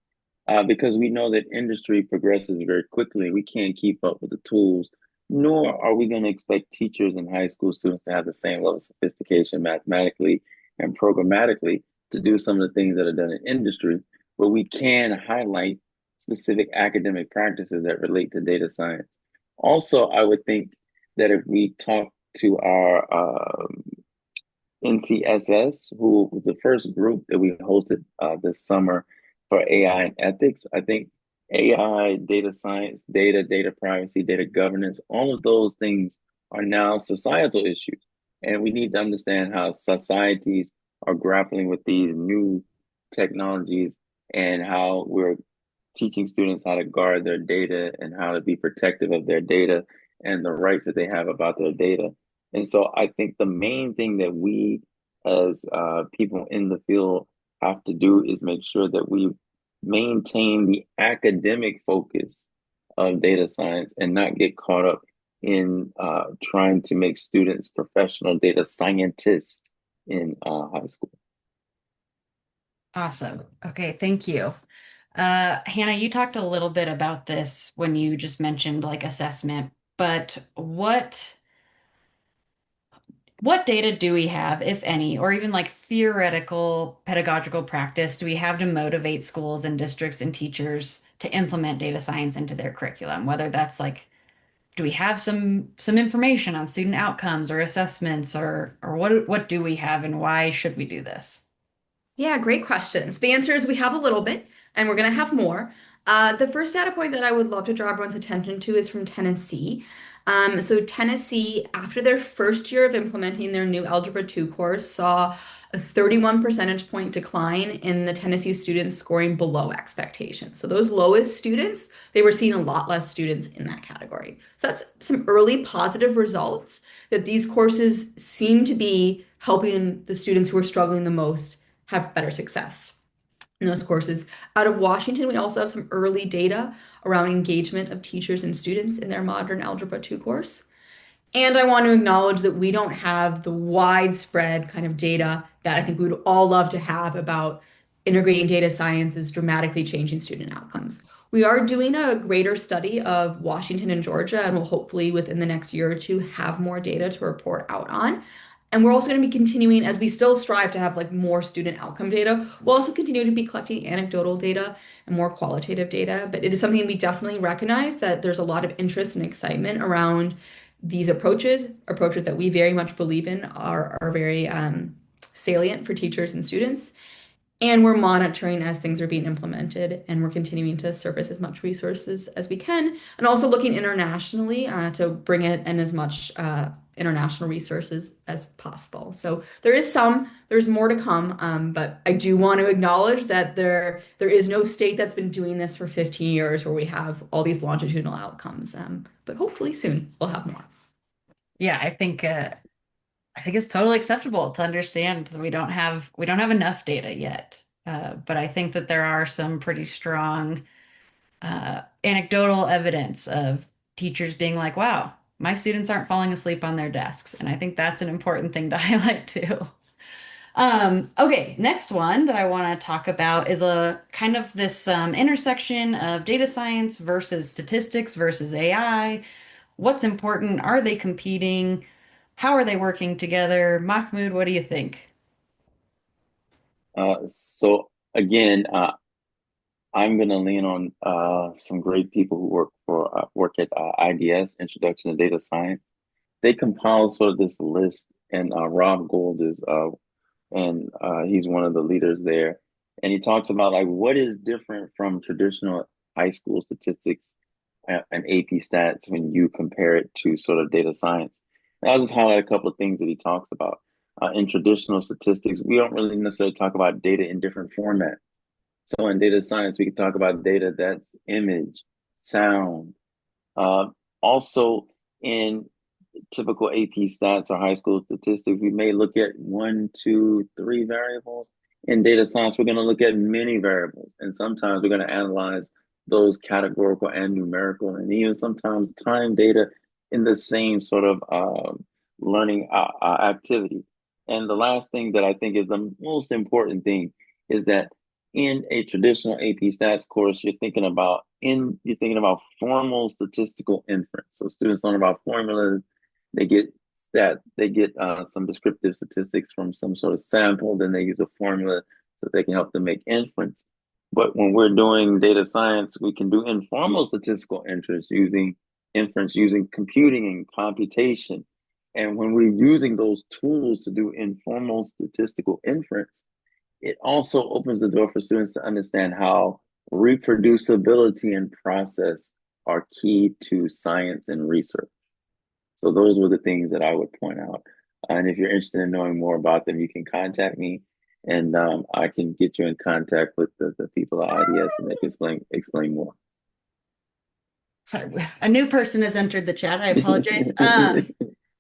because we know that industry progresses very quickly. We can't keep up with the tools, nor are we going to expect teachers and high school students to have the same level of sophistication mathematically and programmatically to do some of the things that are done in industry, but we can highlight specific academic practices that relate to data science. Also, I would think that if we talk to our NCSS, who was the first group that we hosted this summer for AI and ethics. I think AI, data science, data privacy, data governance, all of those things are now societal issues. And we need to understand how societies are grappling with these new technologies and how we're teaching students how to guard their data and how to be protective of their data and the rights that they have about their data. And so I think the main thing that we as people in the field have to do is make sure that we maintain the academic focus of data science and not get caught up in trying to make students professional data scientists in high school. Awesome. Okay, thank you. Hannah, you talked a little bit about this when you just mentioned like assessment, but what data do we have, if any, or even like theoretical pedagogical practice do we have to motivate schools and districts and teachers to implement data science into their curriculum? Whether that's like, do we have some information on student outcomes or assessments, or what do we have and why should we do this? Yeah, great questions. The answer is we have a little bit, and we're going to have more. The first data point that I would love to draw everyone's attention to is from Tennessee. So Tennessee, after their first year of implementing their new Algebra 2 course, saw a 31 percentage point decline in the Tennessee students scoring below expectations. So those lowest students, they were seeing a lot less students in that category. So that's some early positive results that these courses seem to be helping the students who are struggling the most have better success in those courses. Out of Washington, we also have some early data around engagement of teachers and students in their modern Algebra 2 course. And I want to acknowledge that we don't have the widespread kind of data that I think we would all love to have about integrating data science is dramatically changing student outcomes. We are doing a greater study of Washington and Georgia, and we'll hopefully within the next year or two have more data to report out on. And we're also going to be continuing, as we still strive to have like more student outcome data, we'll also continue to be collecting anecdotal data and more qualitative data. But it is something we definitely recognize that there's a lot of interest and excitement around these approaches that we very much believe in are very salient for teachers and students. And we're monitoring as things are being implemented, and we're continuing to surface as much resources as we can, and also looking internationally to bring in as much international resources as possible. So there's more to come, but I do want to acknowledge that there is no state that's been doing this for 15 years where we have all these longitudinal outcomes. But hopefully soon we'll have more. Yeah, I think it's totally acceptable to understand that we don't have enough data yet. But I think that there are some pretty strong anecdotal evidence of teachers being like, wow, my students aren't falling asleep on their desks. And I think that's an important thing to highlight too. Okay, next one that I want to talk about is a kind of this intersection of data science versus statistics versus AI. What's important? Are they competing? How are they working together? Mahmoud, what do you think? So again, I'm going to lean on some great people who work at IDS, Introduction to Data Science. They compiled sort of this list, and Rob Gold is and he's one of the leaders there. And he talks about like what is different from traditional high school statistics and AP stats when you compare it to sort of data science. And I'll just highlight a couple of things that he talks about. In traditional statistics, we don't really necessarily talk about data in different formats. So in data science, we can talk about data that's image, sound. Uh, Also, in typical AP stats or high school statistics, we may look at one, two, three variables. In data science, we're going to look at many variables. And sometimes we're going to analyze those categorical and numerical, and even sometimes time data in the same sort of learning activity. And the last thing that I think is the most important thing is that in a traditional AP stats course, you're thinking about formal statistical inference. So students learn about formulas, they get some descriptive statistics from some sort of sample, then they use a formula so they can help them make inference. But when we're doing data science, we can do informal statistical inference using computing and computation. And when we're using those tools to do informal statistical inference, it also opens the door for students to understand how reproducibility and process are key to science and research. So those were the things that I would point out. And if you're interested in knowing more about them, you can contact me, and I can get you in contact with the people at IDS, and they can explain more. Sorry, a new person has entered the chat. I apologize.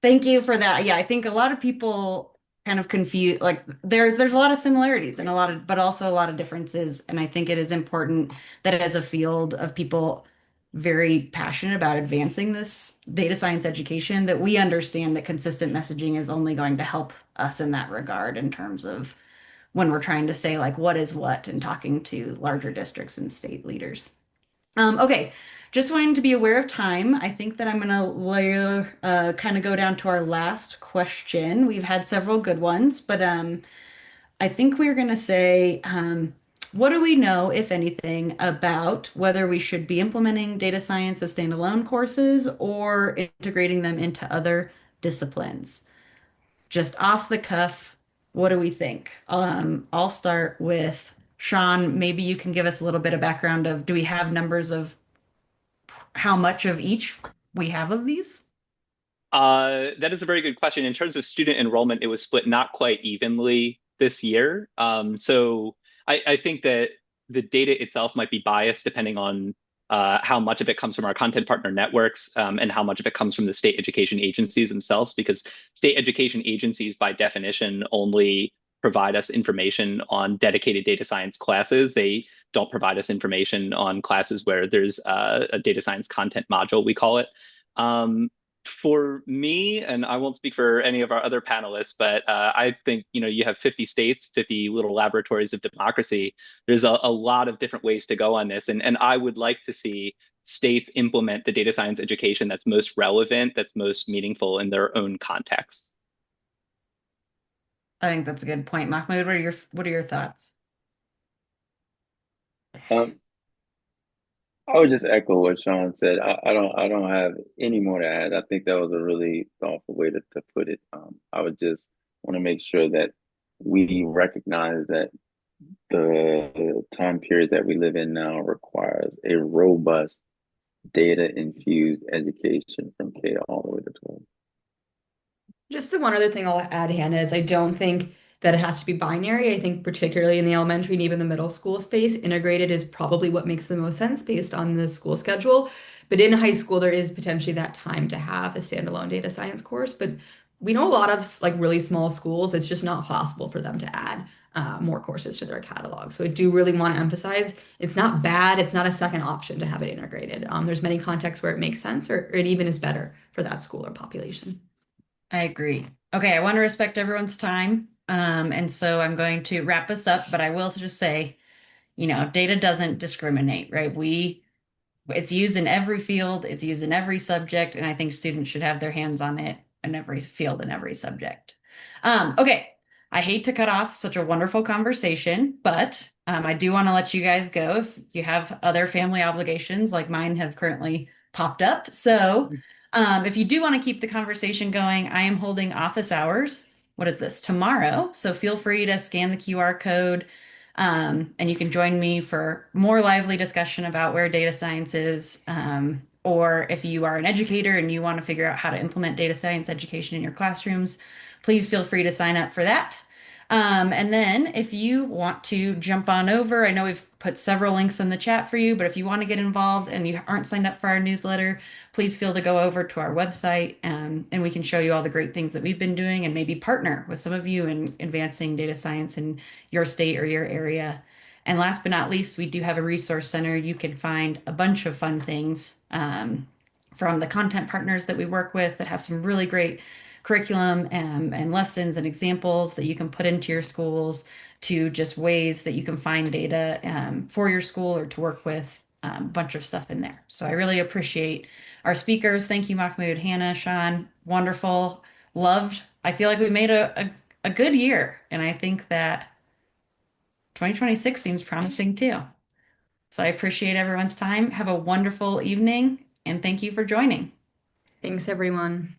Thank you for that. Yeah, I think a lot of people kind of confuse, like there's a lot of similarities and but also a lot of differences. And I think it is important that as a field of people very passionate about advancing this data science education, that we understand that consistent messaging is only going to help us in that regard in terms of when we're trying to say like what is what and talking to larger districts and state leaders. Okay, just wanting to be aware of time. I think that I'm gonna layer, kind of go down to our last question. We've had several good ones, but I think we're gonna say, what do we know, if anything, about whether we should be implementing data science as standalone courses or integrating them into other disciplines? Just off the cuff, what do we think? I'll start with Sean. Maybe you can give us a little bit of background of, do we have numbers of how much of each we have of these? That is a very good question. In terms of student enrollment, it was split not quite evenly this year. So I think that the data itself might be biased depending on how much of it comes from our content partner networks, and how much of it comes from the state education agencies themselves, because state education agencies, by definition, only provide us information on dedicated data science classes. They don't provide us information on classes where there's a data science content module, we call it. Um, for me, and I won't speak for any of our other panelists, but I think, you have 50 states, 50 little laboratories of democracy. There's a lot of different ways to go on this, and I would like to see states implement the data science education that's most relevant, that's most meaningful in their own context. I think that's a good point. Mahmoud, what are your thoughts? Um, I would just echo what Sean said. I don't have any more to add. I think that was a really thoughtful way to put it. I would just want to make sure that we recognize that the time period that we live in now requires a robust data infused education from K all the way to 12. Just the one other thing I'll add, Hannah, is I don't think that it has to be binary. I think particularly in the elementary and even the middle school space, integrated is probably what makes the most sense based on the school schedule. But in high school, there is potentially that time to have a standalone data science course. But we know a lot of like really small schools, it's just not possible for them to add more courses to their catalog. So I do really want to emphasize it's not bad. It's not a second option to have it integrated. There's many contexts where it makes sense or it even is better for that school or population. I agree. Okay, I want to respect everyone's time. And so I'm going to wrap us up, but I will just say, data doesn't discriminate, right? It's used in every field, it's used in every subject, and I think students should have their hands on it in every field and every subject. Okay, I hate to cut off such a wonderful conversation, but I do want to let you guys go if you have other family obligations like mine have currently popped up. So if you do want to keep the conversation going, I am holding office hours. What is this? Tomorrow. So feel free to scan the QR code, and you can join me for more lively discussion about where data science is. Or if you are an educator and you want to figure out how to implement data science education in your classrooms, please feel free to sign up for that. And then if you want to jump on over, I know we've put several links in the chat for you, but if you want to get involved and you aren't signed up for our newsletter, please feel to go over to our website, and we can show you all the great things that we've been doing and maybe partner with some of you in advancing data science in your state or your area. And last but not least, we do have a resource center. You can find a bunch of fun things from the content partners that we work with that have some really great curriculum and lessons and examples that you can put into your schools to just ways that you can find data for your school or to work with a bunch of stuff in there. So I really appreciate our speakers. Thank you, Mahmoud, Hannah, Sean. Wonderful. Loved. I feel like we made a good year. And I think that 2026 seems promising too. So I appreciate everyone's time. Have a wonderful evening and thank you for joining. Thanks, everyone.